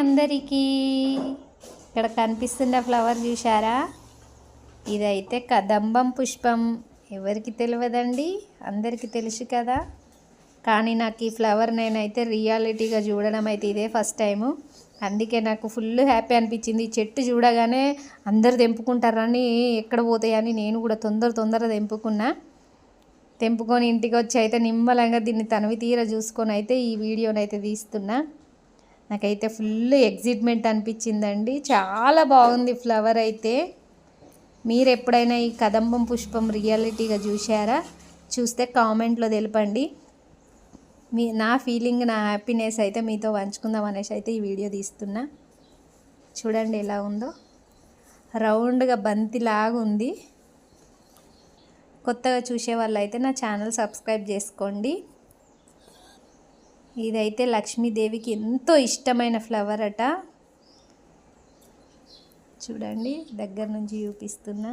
అందరికీ ఇక్కడ కనిపిస్తున్న ఫ్లవర్ చూసారా? ఇదైతే కదంబం పుష్పం. ఎవరికి తెలియదండి, అందరికీ తెలుసు కదా. కానీ నాకు ఈ ఫ్లవర్ నేనైతే రియాలిటీగా చూడడం అయితే ఇదే ఫస్ట్ టైము. అందుకే నాకు ఫుల్ హ్యాపీ అనిపించింది. ఈ చెట్టు చూడగానే అందరు తెంపుకుంటారని, ఎక్కడ పోతాయని నేను కూడా తొందరగా తెంపుకొని ఇంటికి వచ్చి అయితే నిమ్మలంగా దీన్ని తనివి తీర చూసుకొని అయితే ఈ వీడియోని అయితే తీస్తున్నా. నాకైతే ఫుల్ ఎగ్జైట్మెంట్ అనిపించిందండి. చాలా బాగుంది ఫ్లవర్ అయితే. మీరు ఎప్పుడైనా ఈ కదంబం పుష్పం రియాలిటీగా చూసారా? చూస్తే కామెంట్లో తెలపండి. నా ఫీలింగ్, నా హ్యాపీనెస్ అయితే మీతో పంచుకుందాం అనేసి అయితే ఈ వీడియో తీస్తున్నా. చూడండి ఎలా ఉందో, రౌండ్గా బంతిలాగా ఉంది. కొత్తగా చూసే వాళ్ళు అయితే నా ఛానల్ సబ్స్క్రైబ్ చేసుకోండి. ఇదైతే లక్ష్మీదేవికి ఎంతో ఇష్టమైన ఫ్లవర్ అట. చూడండి దగ్గర నుంచి చూపిస్తున్నా.